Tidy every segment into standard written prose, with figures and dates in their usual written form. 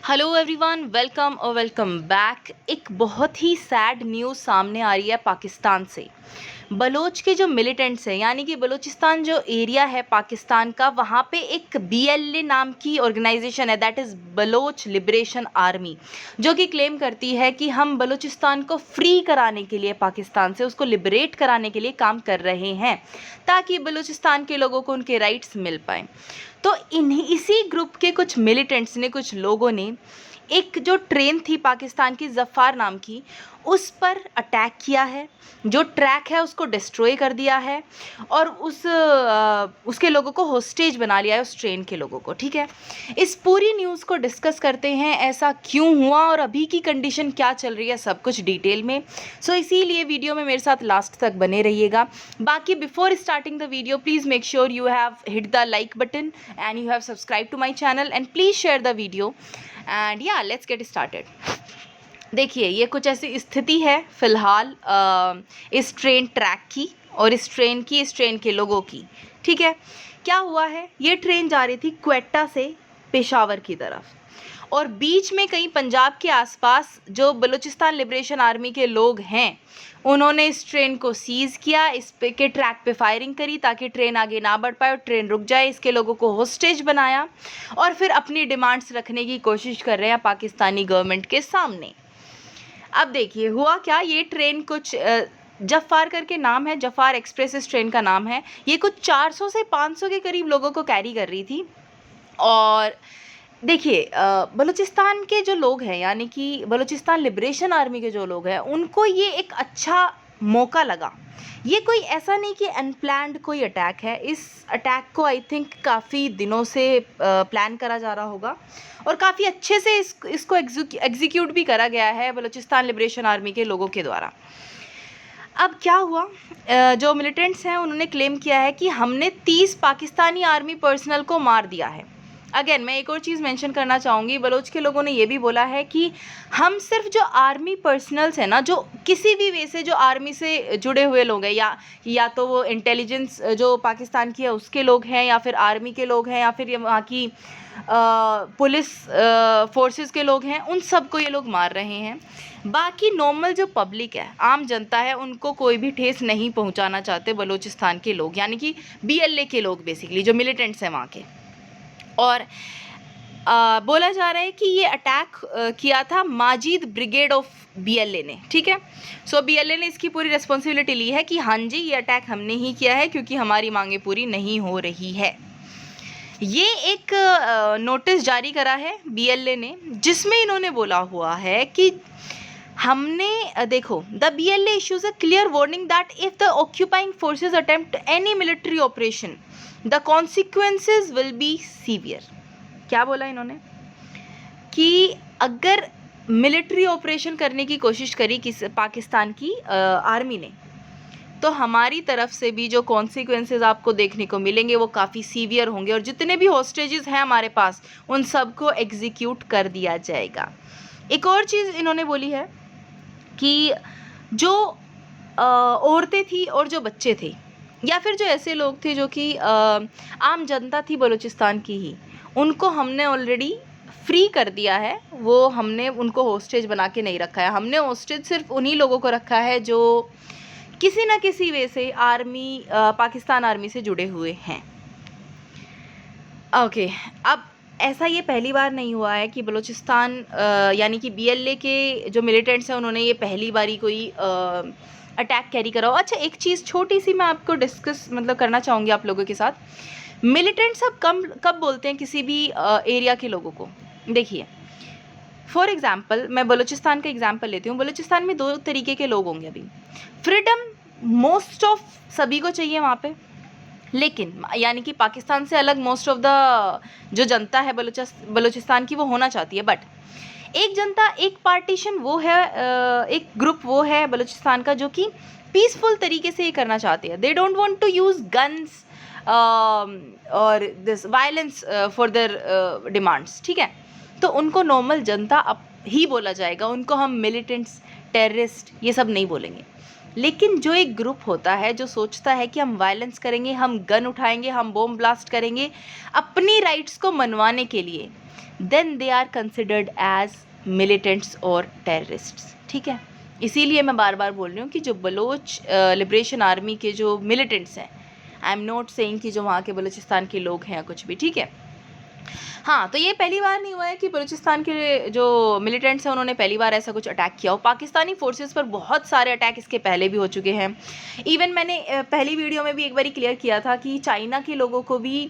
Hello everyone, welcome और welcome back. एक बहुत ही सैड न्यूज़ सामने आ रही है पाकिस्तान से। बलोच के जो मिलिटेंट्स हैं, यानी कि बलूचिस्तान जो एरिया है पाकिस्तान का, वहाँ पे एक बीएलए नाम की ऑर्गेनाइजेशन है, that is Baloch liberation army, जो कि क्लेम करती है कि हम बलूचिस्तान को फ्री कराने के लिए, पाकिस्तान से उसको लिबरेट कराने के लिए काम कर रहे हैं, ताकि बलूचिस्तान के लोगों को उनके राइट्स मिल पाएँ। तो इसी ग्रुप के कुछ मिलिटेंट्स ने, कुछ लोगों ने एक जो ट्रेन थी पाकिस्तान की ज़फ़ार नाम की, उस पर अटैक किया है, जो ट्रैक है उसको डिस्ट्रॉय कर दिया है और उसके लोगों को होस्टेज बना लिया है, उस ट्रेन के लोगों को। ठीक है, इस पूरी न्यूज़ को डिस्कस करते हैं, ऐसा क्यों हुआ और अभी की कंडीशन क्या चल रही है, सब कुछ डिटेल में। सो इसीलिए वीडियो में मेरे साथ लास्ट तक बने रहिएगा। बाकी before starting the video, please make sure you have hit the like button and you have subscribed to my channel and please share the video and yeah, let's get started। देखिए, ये कुछ ऐसी स्थिति है फ़िलहाल इस ट्रेन ट्रैक की और इस ट्रेन के लोगों की। ठीक है, क्या हुआ है, ये ट्रेन जा रही थी क्वेटा से पेशावर की तरफ और बीच में कहीं पंजाब के आसपास जो बलूचिस्तान लिबरेशन आर्मी के लोग हैं, उन्होंने इस ट्रेन को सीज़ किया, इस पे के ट्रैक पे फायरिंग करी ताकि ट्रेन आगे ना बढ़ पाए और ट्रेन रुक जाए। इसके लोगों को होस्टेज बनाया और फिर अपनी डिमांड्स रखने की कोशिश कर रहे हैं पाकिस्तानी गवर्नमेंट के सामने। अब देखिए हुआ क्या, ये ट्रेन कुछ जफ़ार करके नाम है, जफ़ार एक्सप्रेस इस ट्रेन का नाम है। ये कुछ 400 से 500 के करीब लोगों को कैरी कर रही थी। और देखिए, बलूचिस्तान के जो लोग हैं, यानी कि बलूचिस्तान लिबरेशन आर्मी के जो लोग हैं, उनको ये एक अच्छा मौका लगा। ये कोई ऐसा नहीं कि अनप्लान्ड कोई अटैक है। इस अटैक को आई थिंक काफ़ी दिनों से प्लान करा जा रहा होगा और काफ़ी अच्छे से इसको एग्जीक्यूट भी करा गया है बलूचिस्तान लिबरेशन आर्मी के लोगों के द्वारा। अब क्या हुआ, जो मिलिटेंट्स हैं उन्होंने क्लेम किया है कि हमने 30 पाकिस्तानी आर्मी पर्सनल को मार दिया है। अगेन मैं एक और चीज़ मेंशन करना चाहूँगी, बलोच के लोगों ने ये भी बोला है कि हम सिर्फ जो आर्मी पर्सनल्स हैं ना, जो किसी भी वे से जो आर्मी से जुड़े हुए लोग हैं, या तो वो इंटेलिजेंस जो पाकिस्तान की है उसके लोग हैं, या फिर आर्मी के लोग हैं, या फिर वहाँ की पुलिस फोर्सेस के लोग हैं, उन सबको ये लोग मार रहे हैं। बाकी नॉर्मल जो पब्लिक है, आम जनता है, उनको कोई भी ठेस नहीं पहुंचाना चाहते बलूचिस्तान के लोग, यानी कि बीएलए के लोग, बेसिकली जो मिलिटेंट्स हैं वहाँ के। और बोला जा रहा है कि ये अटैक किया था माजिद ब्रिगेड ऑफ बीएलए ने। ठीक है, सो बीएलए ने इसकी पूरी रिस्पॉन्सिबिलिटी ली है कि हाँ जी, ये अटैक हमने ही किया है क्योंकि हमारी मांगें पूरी नहीं हो रही है। ये एक नोटिस जारी करा है बीएलए ने, जिसमें इन्होंने बोला हुआ है कि हमने देखो, the BLA issues a clear warning that if the occupying forces attempt any military operation the consequences will be severe. क्या बोला इन्होंने कि अगर मिलिट्री ऑपरेशन करने की कोशिश करी पाकिस्तान की आर्मी ने, तो हमारी तरफ से भी जो कॉन्सिक्वेंसेज आपको देखने को मिलेंगे वो काफ़ी सीवियर होंगे और जितने भी हॉस्टेजेस हैं हमारे पास, उन सबको एग्जीक्यूट कर दिया जाएगा। एक और चीज़ इन्होंने बोली है कि जो औरतें थी और जो बच्चे थे, या फिर जो ऐसे लोग थे जो कि आम जनता थी बलूचिस्तान की ही, उनको हमने ऑलरेडी फ्री कर दिया है। वो हमने उनको होस्टेज बना के नहीं रखा है। हमने होस्टेज सिर्फ उन्हीं लोगों को रखा है जो किसी न किसी वे से आर्मी, पाकिस्तान आर्मी से जुड़े हुए हैं। ओके, अब ऐसा ये पहली बार नहीं हुआ है कि बलूचिस्तान यानी कि बीएलए के जो मिलिटेंट्स हैं, उन्होंने ये पहली बारी कोई अटैक कैरी करा हो। अच्छा, एक चीज़ छोटी सी मैं आपको डिस्कस करना चाहूँगी आप लोगों के साथ। मिलिटेंट्स अब कब बोलते हैं किसी भी एरिया के लोगों को? देखिए, फॉर एग्ज़ाम्पल मैं बलूचिस्तान का एग्ज़ाम्पल लेती हूँ। बलूचिस्तान में 2 तरीके के लोग होंगे। अभी फ्रीडम मोस्ट ऑफ सभी को चाहिए वहाँ पे, लेकिन यानी कि पाकिस्तान से अलग मोस्ट ऑफ द जो जनता है बलूचिस्तान की, वो होना चाहती है। बट एक जनता, एक पार्टीशन वो है, एक ग्रुप वो है बलूचिस्तान का जो कि पीसफुल तरीके से ये करना चाहते हैं। They don't want to use guns और this violence for their demands. ठीक है, तो उनको नॉर्मल जनता अब ही बोला जाएगा, उनको हम मिलिटेंट्स, टेररिस्ट ये सब नहीं बोलेंगे। लेकिन जो एक ग्रुप होता है जो सोचता है कि हम वायलेंस करेंगे, हम गन उठाएंगे, हम बॉम्ब ब्लास्ट करेंगे अपनी राइट्स को मनवाने के लिए, then they are considered as militants और टेररिस्ट्स। ठीक है, इसीलिए मैं बार बार बोल रही हूँ कि जो बलोच लिबरेशन आर्मी के जो मिलिटेंट्स हैं, आई एम नॉट सेइंग कि जो वहाँ के बलूचिस्तान के लोग हैं या कुछ भी, ठीक है। हाँ, तो ये पहली बार नहीं हुआ है कि बलूचिस्तान के जो मिलिटेंट्स हैं उन्होंने पहली बार ऐसा कुछ अटैक किया हो। पाकिस्तानी फोर्सेस पर बहुत सारे अटैक इसके पहले भी हो चुके हैं। इवन मैंने पहली वीडियो में भी एक बार क्लियर किया था कि चाइना के लोगों को भी,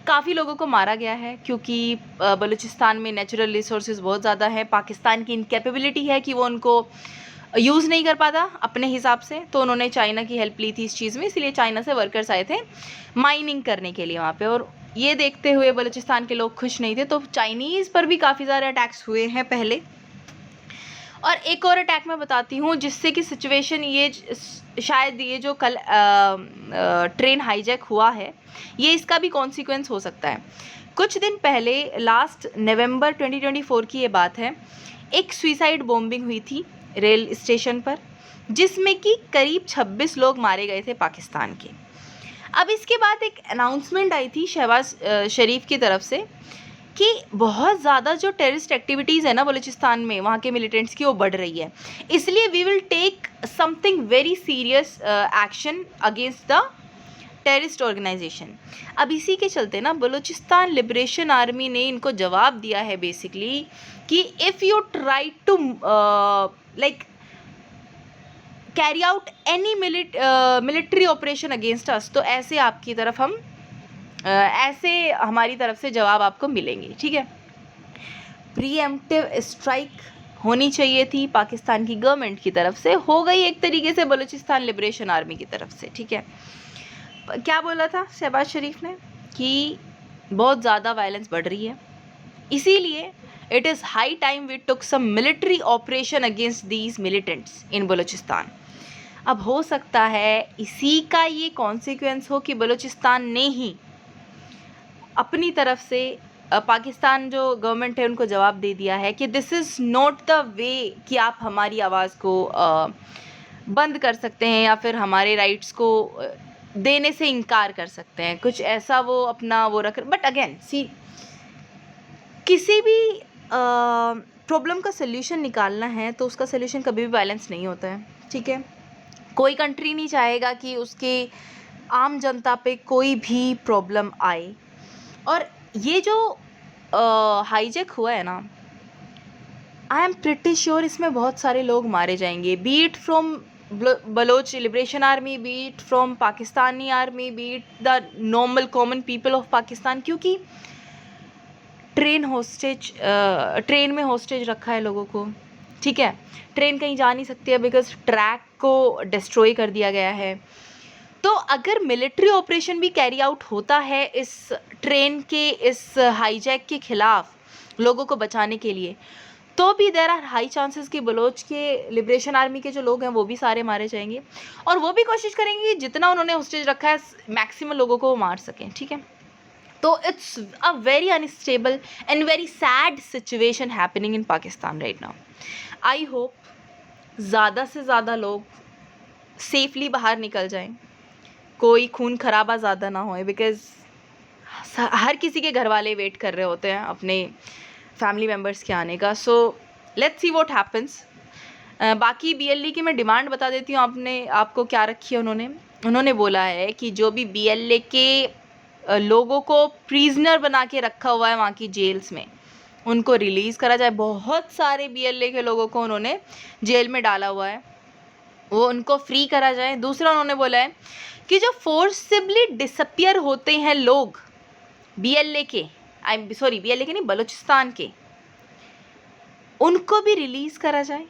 काफ़ी लोगों को मारा गया है, क्योंकि बलूचिस्तान में नेचुरल रिसोर्सेज बहुत ज़्यादा है। पाकिस्तान की इनकैपेबिलिटी है कि वो उनको यूज़ नहीं कर पाता अपने हिसाब से, तो उन्होंने चाइना की हेल्प ली थी इस चीज़ में, इसलिए चाइना से वर्कर्स आए थे माइनिंग करने के लिए वहाँ पे, और ये देखते हुए बलूचिस्तान के लोग खुश नहीं थे, तो चाइनीज़ पर भी काफ़ी सारे अटैक्स हुए हैं पहले। और एक और अटैक मैं बताती हूँ जिससे कि सिचुएशन ये शायद ये जो कल ट्रेन हाईजैक हुआ है, ये इसका भी कॉन्सिक्वेंस हो सकता है। कुछ दिन पहले लास्ट नवंबर 2024 की ये बात है, एक सुसाइड बॉम्बिंग हुई थी रेल स्टेशन पर, जिसमें कि करीब 26 लोग मारे गए थे पाकिस्तान के। अब इसके बाद एक अनाउंसमेंट आई थी शहबाज शरीफ की तरफ से कि बहुत ज़्यादा जो टेररिस्ट एक्टिविटीज़ है ना बलूचिस्तान में वहाँ के मिलिटेंट्स की, वो बढ़ रही है, इसलिए we will take something very serious action against the terrorist organisation. अब इसी के चलते ना बलूचिस्तान लिबरेशन आर्मी ने इनको जवाब दिया है बेसिकली कि if you try to like carry out any military operation against us, तो ऐसे आपकी तरफ हम ऐसे हमारी तरफ से जवाब आपको मिलेंगे। ठीक है, प्रीएम्प्टिव स्ट्राइक होनी चाहिए थी पाकिस्तान की गवर्नमेंट की तरफ से, हो गई एक तरीके से बलूचिस्तान लिबरेशन आर्मी की तरफ से। ठीक है, क्या बोला था शहबाज शरीफ ने कि बहुत ज़्यादा वायलेंस बढ़ रही है, इसीलिए it is high time we took some military operation against these militants in Balochistan. अब हो सकता है इसी का ये कॉन्सिक्वेंस हो कि बलूचिस्तान ने ही अपनी तरफ से पाकिस्तान जो गवर्नमेंट है उनको जवाब दे दिया है कि this is not the way कि आप हमारी आवाज़ को बंद कर सकते हैं या फिर हमारे राइट्स को देने से इनकार कर सकते हैं, कुछ ऐसा वो अपना वो रख। बट अगेन सी, किसी भी प्रॉब्लम का सल्यूशन निकालना है तो उसका सल्यूशन कभी भी वायलेंस नहीं होता है। ठीक है, कोई कंट्री नहीं चाहेगा कि उसके आम जनता पे कोई भी प्रॉब्लम आए। और ये जो हाईजैक हुआ है ना, आई एम प्रिटी श्योर इसमें बहुत सारे लोग मारे जाएंगे, be it from Baloch liberation army, be it from Pakistani army, be it the normal common people of Pakistan, क्योंकि ट्रेन में हॉस्टेज रखा है लोगों को। ठीक है, ट्रेन कहीं जा नहीं सकती है बिकॉज ट्रैक को डिस्ट्रॉय कर दिया गया है। तो अगर मिलिट्री ऑपरेशन भी कैरी आउट होता है इस ट्रेन के इस हाईजैक के खिलाफ लोगों को बचाने के लिए, तो भी देयर आर हाई चांसेस कि बलोच के लिबरेशन आर्मी के जो लोग हैं वो भी सारे मारे जाएंगे, और वो भी कोशिश करेंगे कि जितना उन्होंने हॉस्टेज रखा है मैक्सिमम लोगों को वो मार सकें। ठीक है, तो it's a very unstable and very sad situation happening in Pakistan right now. I hope ज़्यादा से ज़्यादा लोग सेफली बाहर निकल जाएं, कोई खून खराबा ज़्यादा ना होए, बिकॉज़ हर किसी के घर वाले वेट कर रहे होते हैं अपने फैमिली मेम्बर्स के आने का। सो लेट्स सी व्हाट हैपन्स। बाकी बीएलए की मैं डिमांड बता देती हूँ, आपको क्या रखी है उन्होंने बोला है कि जो भी बीएलए के लोगों को प्रिजनर बना के रखा हुआ है वहाँ की जेल्स में, उनको रिलीज़ करा जाए। बहुत सारे बीएलए के लोगों को उन्होंने जेल में डाला हुआ है, वो उनको फ्री करा जाए। दूसरा उन्होंने बोला है कि जो फोर्सिबली डिसअपियर होते हैं लोग बीएलए के, बीएलए के नहीं, बलूचिस्तान के, उनको भी रिलीज़ करा जाए,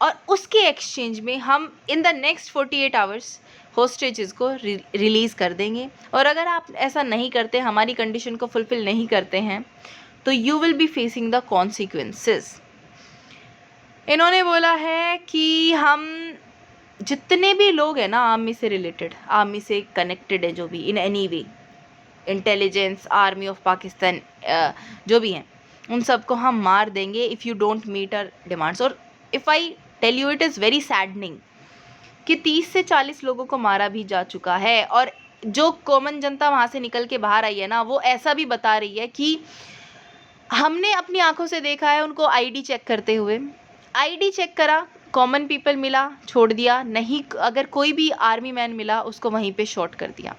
और उसके एक्सचेंज में हम in the next 48 hours hostages को रिलीज़ कर देंगे। और अगर आप ऐसा नहीं करते, हमारी कंडीशन को फुलफ़िल नहीं करते हैं, तो you will be facing the consequences. इन्होंने बोला है कि हम जितने भी लोग हैं ना आर्मी से रिलेटेड, आर्मी से कनेक्टेड है, जो भी in any way, intelligence, army of Pakistan, जो भी हैं, उन सबको हम मार देंगे if you don't meet our demands. और if I tell you, it is very saddening कि 30 से 40 लोगों को मारा भी जा चुका है। और जो कॉमन जनता वहाँ से निकल के बाहर आई है ना, वो ऐसा भी बता रही है कि हमने अपनी आंखों से देखा है उनको आईडी चेक करते हुए। आईडी चेक करा, कॉमन पीपल मिला, छोड़ दिया, नहीं अगर कोई भी आर्मी मैन मिला उसको वहीं पे शॉट कर दिया।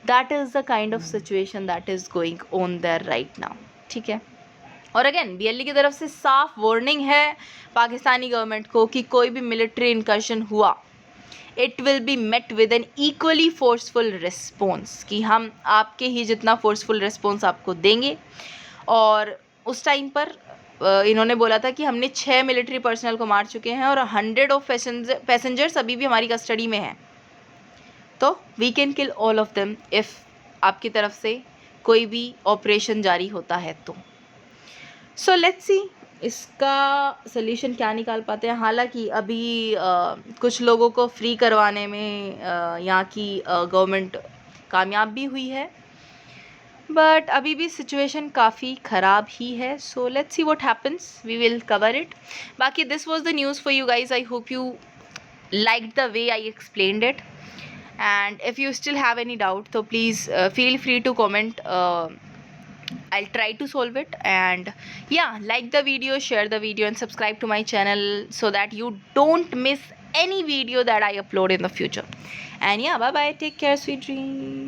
That is the kind of situation that is going on their right now, ठीक है। और अगेन बीएलई की तरफ से साफ वार्निंग है पाकिस्तानी गवर्नमेंट को कि कोई भी मिलिट्री इनकर्शन हुआ, it will be met with an equally forceful response, कि हम आपके ही जितना फोर्सफुल रिस्पॉन्स आपको देंगे। और उस टाइम पर इन्होंने बोला था कि हमने 6 मिलिट्री पर्सनल को मार चुके हैं और 100 ऑफ पैसेंजर्स अभी भी हमारी कस्टडी में हैं, तो we can kill all of them if आपकी तरफ से कोई भी ऑपरेशन जारी होता है तो। सो लेट्स सी इसका सल्यूशन क्या निकाल पाते हैं। हालांकि अभी कुछ लोगों को फ्री करवाने में यहाँ की गवर्नमेंट कामयाब भी हुई है, बट अभी भी सिचुएशन काफ़ी ख़राब ही है। So let's see what happens, we will cover it. बाकी this was the news for you guys. I hope you liked the way I explained it, and if you still have any doubt so please feel free to comment. I'll try to solve it. And yeah, like the video, share the video, and subscribe to my channel so that you don't miss any video that I upload in the future. And yeah, bye bye, take care, sweet dreams.